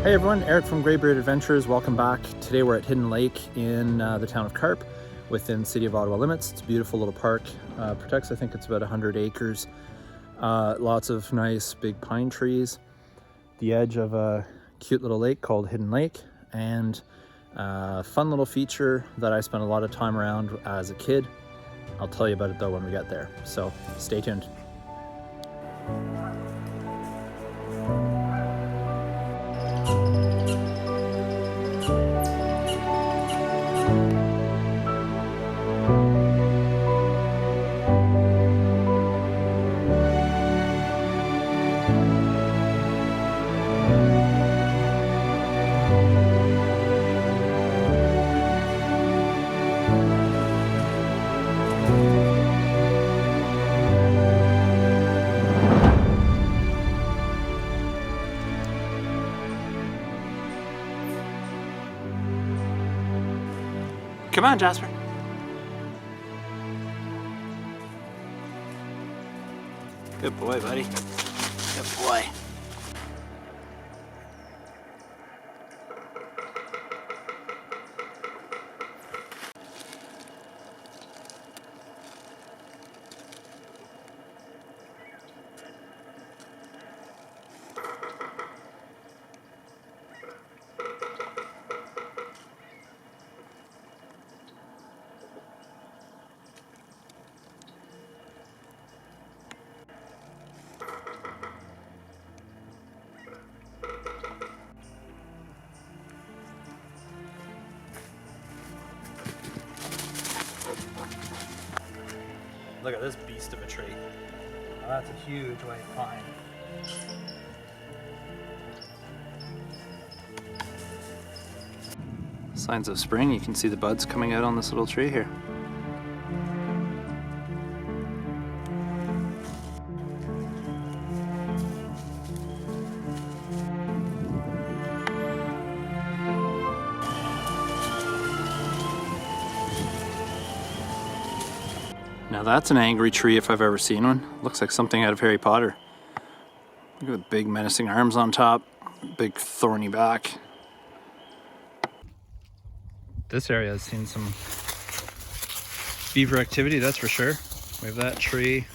Hey everyone, Eric from Greybeard Adventures. Welcome back. Today we're at Hidden Lake in the town of Carp within the city of Ottawa limits. It's a beautiful little park. Protects, I think it's about 100 acres. Lots of nice big pine trees. The edge of a cute little lake called Hidden Lake, and a fun little feature that I spent a lot of time around as a kid. I'll tell you about it though when we get there, so stay tuned. Come on, Jasper. Good boy, buddy. Good boy. Look at this beast of a tree. Oh, that's a huge white pine. Signs of spring. You can see the buds coming out on this little tree here. Now that's an angry tree if I've ever seen one. Looks like something out of Harry Potter. Look at the big menacing arms on top, big thorny back. This area has seen some beaver activity, that's for sure. We have that tree,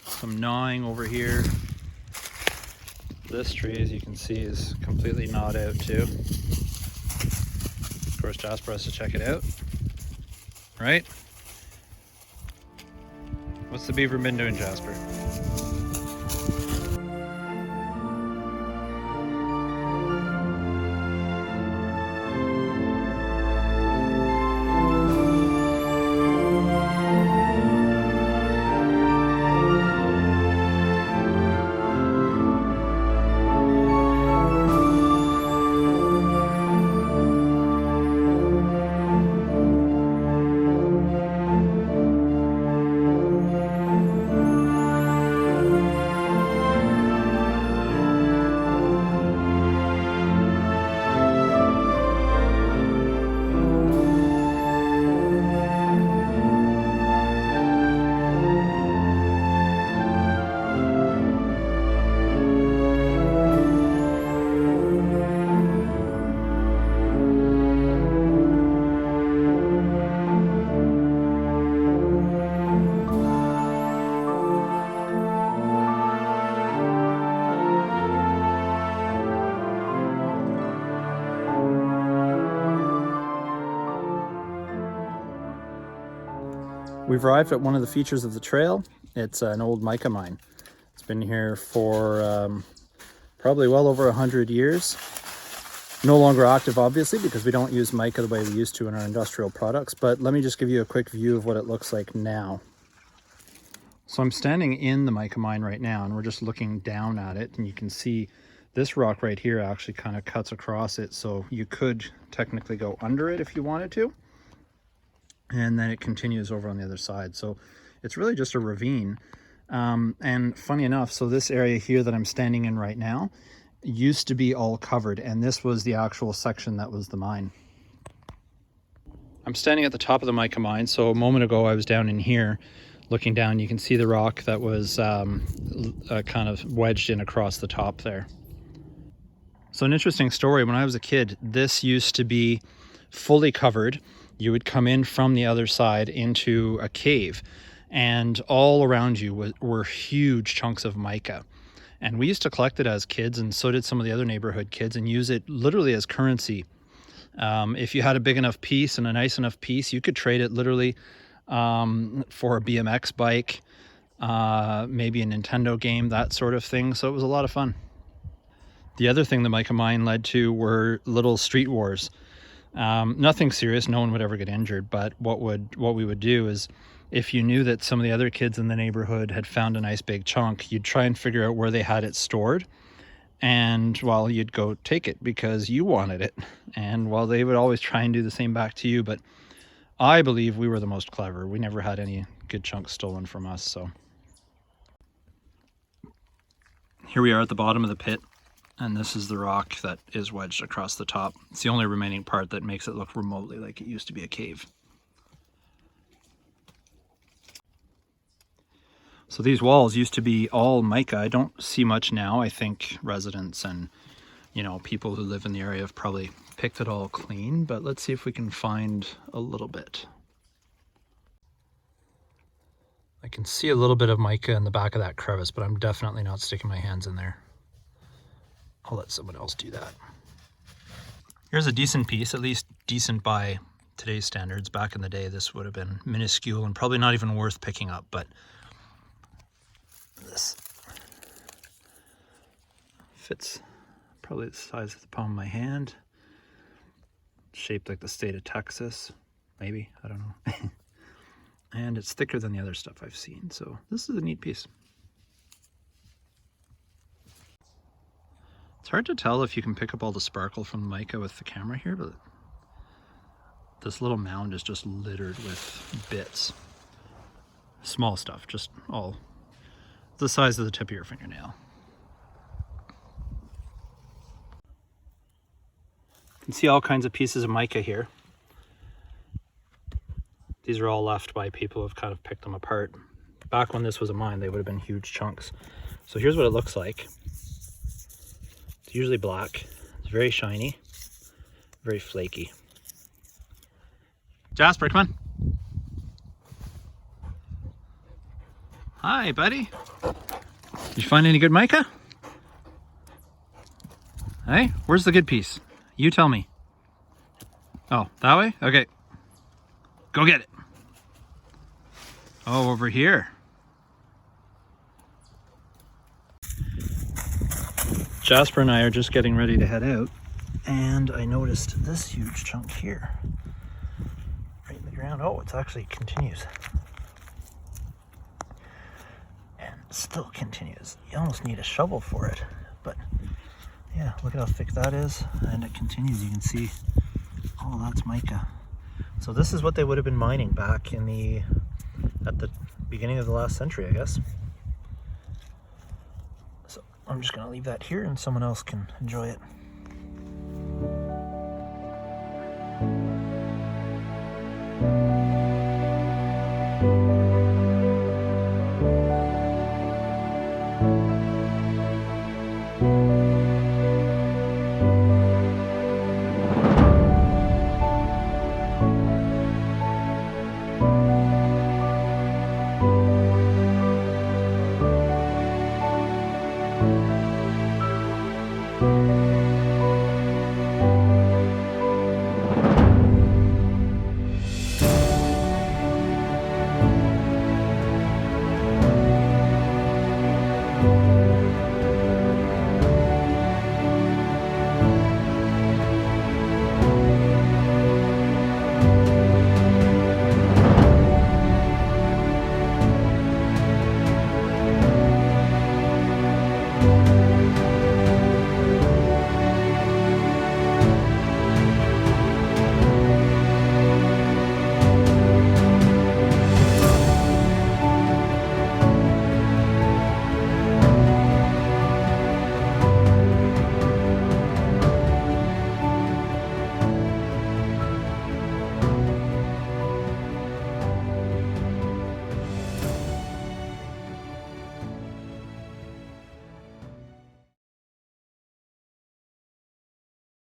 some gnawing over here. This tree, as you can see, is completely gnawed out too. Of course, Jasper has to check it out, right? What's the beaver been doing, Jasper? We've arrived at one of the features of the trail. It's an old mica mine. It's been here for probably well over 100 years. No longer active, obviously, because we don't use mica the way we used to in our industrial products, but let me just give you a quick view of what it looks like now. So I'm standing in the mica mine right now, and we're just looking down at it, and you can see this rock right here actually kind of cuts across it, so you could technically go under it if you wanted to. And then it continues over on the other side. So it's really just a ravine. And funny enough, so this area here that I'm standing in right now used to be all covered, and this was the actual section that was the mine. I'm standing at the top of the mica mine. So a moment ago I was down in here looking down. You can see the rock that was kind of wedged in across the top there. So an interesting story, when I was a kid, this used to be fully covered. You would come in from the other side into a cave, and all around you were huge chunks of mica. And we used to collect it as kids, and so did some of the other neighborhood kids, and use it literally as currency. If you had a big enough piece and a nice enough piece, you could trade it literally for a BMX bike, maybe a Nintendo game, that sort of thing. So it was a lot of fun. The other thing the mica mine led to were little street wars. Nothing serious, no one would ever get injured, but what we would do is, if you knew that some of the other kids in the neighborhood had found a nice big chunk, you'd try and figure out where they had it stored, and well, you'd go take it because you wanted it. And well, they would always try and do the same back to you, but I believe we were the most clever. We never had any good chunks stolen from us. So here we are at the bottom of the pit. And this is the rock that is wedged across the top. It's the only remaining part that makes it look remotely like it used to be a cave. So these walls used to be all mica. I don't see much now. I think residents and, you know, people who live in the area have probably picked it all clean, but let's see if we can find a little bit. I can see a little bit of mica in the back of that crevice, but I'm definitely not sticking my hands in there. I'll let someone else do that. Here's a decent piece, at least decent by today's standards. Back in the day, this would have been minuscule and probably not even worth picking up, but this fits probably the size of the palm of my hand. Shaped like the state of Texas, maybe, I don't know. And it's thicker than the other stuff I've seen, so this is a neat piece. It's hard to tell if you can pick up all the sparkle from the mica with the camera here, but this little mound is just littered with bits. Small stuff, just all the size of the tip of your fingernail. You can see all kinds of pieces of mica here. These are all left by people who have kind of picked them apart. Back when this was a mine, they would have been huge chunks. So here's what it looks like. Usually black. It's very shiny, very flaky. Jasper, come on. Hi, buddy. Did you find any good mica? Hey, where's the good piece? You tell me. Oh, that way? Okay. Go get it. Oh, over here. Jasper and I are just getting ready to head out, and I noticed this huge chunk here, right in the ground. Oh, it actually continues. And still continues. You almost need a shovel for it, but yeah, look at how thick that is, and it continues. You can see, oh, that's mica. So this is what they would have been mining back in at the beginning of the last century, I guess. I'm just going to leave that here and someone else can enjoy it.